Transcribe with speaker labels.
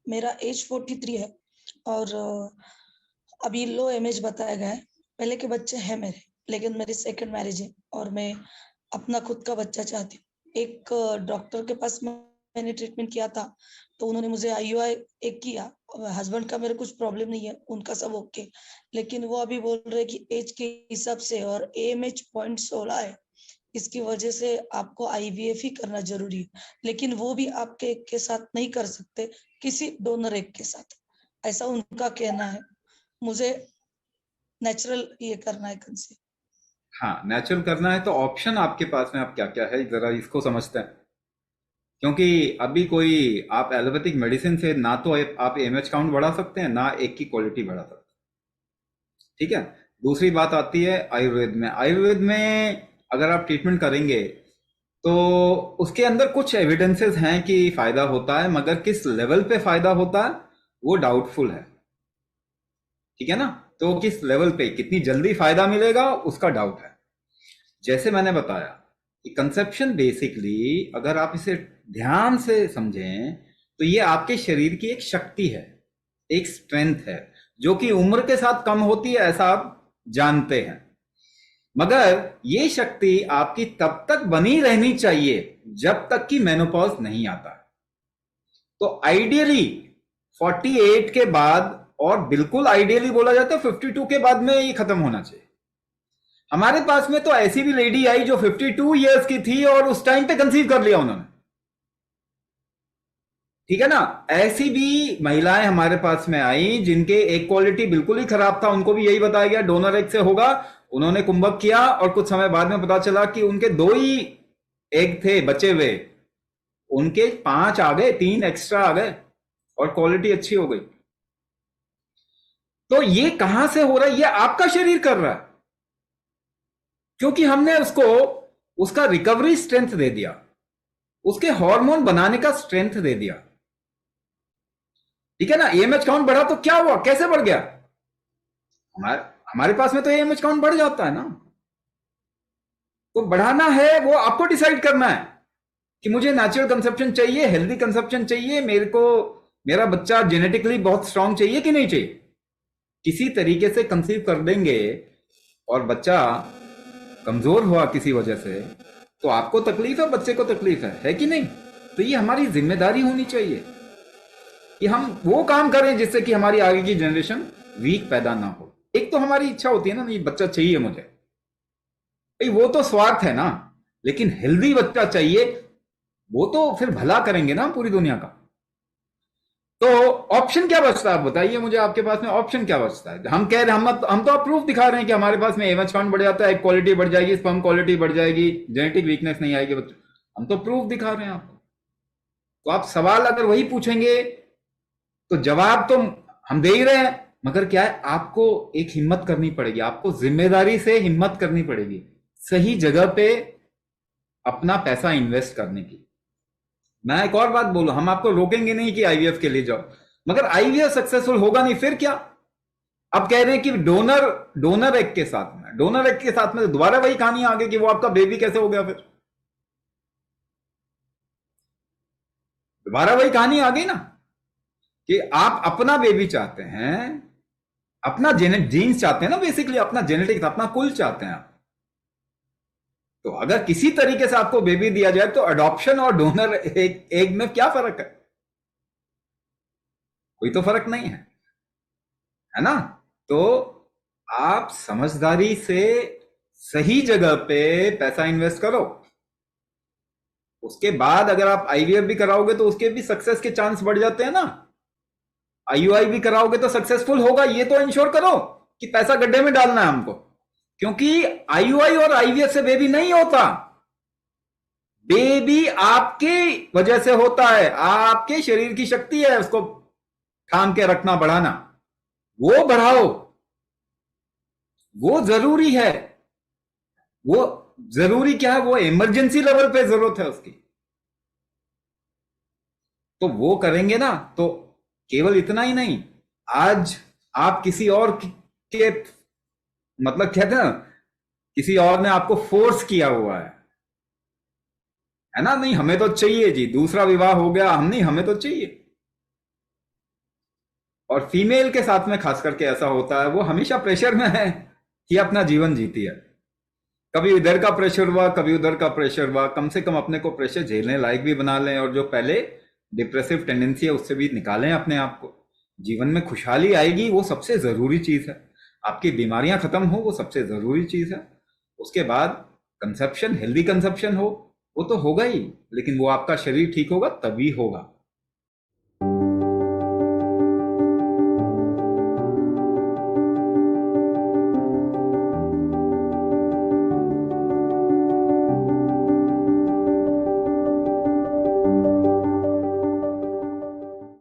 Speaker 1: मेरा एज 43 है और अभी लो एमएज बताया गया है। पहले के बच्चे हैं मेरे, लेकिन मेरी सेकंड मैरिज है और मैं अपना खुद का बच्चा चाहती हूँ। एक डॉक्टर के पास मैंने ट्रीटमेंट किया था, तो उन्होंने मुझे आईयूआई एक किया। हस्बैंड का मेरे कुछ प्रॉब्लम नहीं है, उनका सब ओके, लेकिन वो अभी बोल रहे कि एज के हिसाब से और एएमएच 0.16 है, इसकी वजह से आपको आईवीएफ ही करना जरूरी है। लेकिन वो भी आपके एक के साथ नहीं कर सकते, किसी डोनर एक के साथ, ऐसा उनका कहना है। मुझे नेचुरल ये करना है कंसीव।
Speaker 2: हाँ, नेचुरल करना है तो ऑप्शन आपके पास में आप क्या क्या है जरा इसको समझते हैं। क्योंकि अभी कोई आप एलोपैथिक मेडिसिन से ना तो आप एमएच काउंट बढ़ा सकते हैं ना एक की क्वालिटी बढ़ा सकते हैं। ठीक है। दूसरी बात आती है आयुर्वेद में। आयुर्वेद में अगर आप ट्रीटमेंट करेंगे तो उसके अंदर कुछ एविडेंसेस हैं कि फायदा होता है, मगर किस लेवल पे फायदा होता है वो डाउटफुल है। ठीक है ना। तो किस लेवल पे कितनी जल्दी फायदा मिलेगा उसका डाउट है। जैसे मैंने बताया कि कंसेप्शन बेसिकली अगर आप इसे ध्यान से समझें तो ये आपके शरीर की एक शक्ति है, एक स्ट्रेंथ है, जो कि उम्र के साथ कम होती है ऐसा आप जानते हैं। मगर ये शक्ति आपकी तब तक बनी रहनी चाहिए जब तक कि मेनोपॉज नहीं आता। तो आइडियली 48 के बाद, और बिल्कुल आइडियली बोला जाता है 52 के बाद में ये खत्म होना चाहिए। हमारे पास में तो ऐसी भी लेडी आई जो 52 इयर्स की थी और उस टाइम पे कंसीव कर लिया उन्होंने। ठीक है ना। ऐसी भी महिलाएं हमारे पास में आई जिनके एक क्वालिटी बिल्कुल ही खराब था, उनको भी यही बताया गया डोनर एग से होगा। उन्होंने कुंभक किया और कुछ समय बाद में पता चला कि उनके 2 ही एग थे बचे हुए, उनके 5 आ गए, 3 एक्स्ट्रा आ गए और क्वालिटी अच्छी हो गई। तो ये कहां से हो रहा है? ये आपका शरीर कर रहा है, क्योंकि हमने उसको उसका रिकवरी स्ट्रेंथ दे दिया, उसके हार्मोन बनाने का स्ट्रेंथ दे दिया। ठीक है ना। एएमएच काउंट बढ़ा तो क्या हुआ, कैसे बढ़ गया? हमारे हमारे पास में तो एएमएच काउंट बढ़ जाता है ना। तो बढ़ाना है वो आपको डिसाइड करना है कि मुझे नेचुरल कंसेप्शन चाहिए, हेल्दी कंसेप्शन चाहिए, मेरे को मेरा बच्चा जेनेटिकली बहुत स्ट्रांग चाहिए कि नहीं चाहिए। किसी तरीके से कंसीव कर देंगे और बच्चा कमजोर हुआ किसी वजह से, तो आपको तकलीफ है, बच्चे को तकलीफ है कि नहीं। तो ये हमारी जिम्मेदारी होनी चाहिए कि हम वो काम करें जिससे कि हमारी आगे की जनरेशन वीक पैदा ना हो। एक तो हमारी इच्छा होती है ना, नहीं बच्चा चाहिए मुझे, भाई वो तो स्वार्थ है ना। लेकिन हेल्दी बच्चा चाहिए, वो तो फिर भला करेंगे ना पूरी दुनिया का। तो ऑप्शन क्या बचता है, आप बताइए मुझे, आपके पास में ऑप्शन क्या बचता है? हम कह रहे हैं, हम तो प्रूफ दिखा रहे हैं कि हमारे पास में एमएच काउंट बढ़ जाता है, क्वालिटी बढ़ जाएगी, स्पर्म क्वालिटी बढ़ जाएगी, जेनेटिक वीकनेस नहीं आएगी बच्चों। हम तो प्रूफ दिखा रहे हैं आपको। तो आप सवाल अगर वही पूछेंगे तो जवाब तो हम दे ही रहे हैं, मगर क्या है, आपको एक हिम्मत करनी पड़ेगी, आपको जिम्मेदारी से हिम्मत करनी पड़ेगी सही जगह पे अपना पैसा इन्वेस्ट करने की। मैं एक और बात बोलूं, हम आपको रोकेंगे नहीं कि आईवीएफ के लिए जाओ, मगर आईवीएफ सक्सेसफुल होगा नहीं फिर क्या? अब कह रहे हैं कि डोनर डोनर एग के साथ में, डोनर एग के साथ में दोबारा वही कहानी आ गई कि वो आपका बेबी कैसे हो गया। फिर दोबारा वही कहानी आ गई ना कि आप अपना बेबी चाहते हैं, अपना जीन्स चाहते हैं ना, बेसिकली अपना जेनेटिक्स, अपना कुल चाहते हैं आप। तो अगर किसी तरीके से आपको बेबी दिया जाए तो अडॉप्शन और डोनर एग में क्या फर्क है? कोई तो फर्क नहीं है ना। तो आप समझदारी से सही जगह पे पैसा इन्वेस्ट करो। उसके बाद अगर आप आईवीएफ भी कराओगे तो उसके भी सक्सेस के चांस बढ़ जाते हैं ना। आईयूआई भी कराओगे तो सक्सेसफुल होगा, ये तो इंश्योर करो कि पैसा गड्ढे में डालना है हमको। क्योंकि आईयूआई और आईवीएफ से बेबी नहीं होता, बेबी आपके वजह से होता है। आपके शरीर की शक्ति है उसको थाम के रखना, बढ़ाना, वो बढ़ाओ, वो जरूरी है। वो जरूरी क्या है, वो इमरजेंसी लेवल पे जरूरत है उसकी। तो वो करेंगे ना। तो केवल इतना ही नहीं, आज आप किसी और के मतलब कहते हैं ना, किसी और ने आपको फोर्स किया हुआ है ना, नहीं हमें तो चाहिए जी, दूसरा विवाह हो गया, हम नहीं, हमें तो चाहिए। और फीमेल के साथ में खास करके ऐसा होता है, वो हमेशा प्रेशर में है कि अपना जीवन जीती है। कभी इधर का प्रेशर हुआ, कभी उधर का प्रेशर हुआ। कम से कम अपने को प्रेशर झेलने लायक भी बना लें, और जो पहले डिप्रेसिव टेंडेंसी है उससे भी निकालें अपने आप को। जीवन में खुशहाली आएगी, वो सबसे जरूरी चीज है। आपकी बीमारियां खत्म हो, वो सबसे जरूरी चीज है। उसके बाद कंसेप्शन, हेल्दी कंसेप्शन हो, वो तो होगा ही, लेकिन वो आपका शरीर ठीक होगा तभी होगा।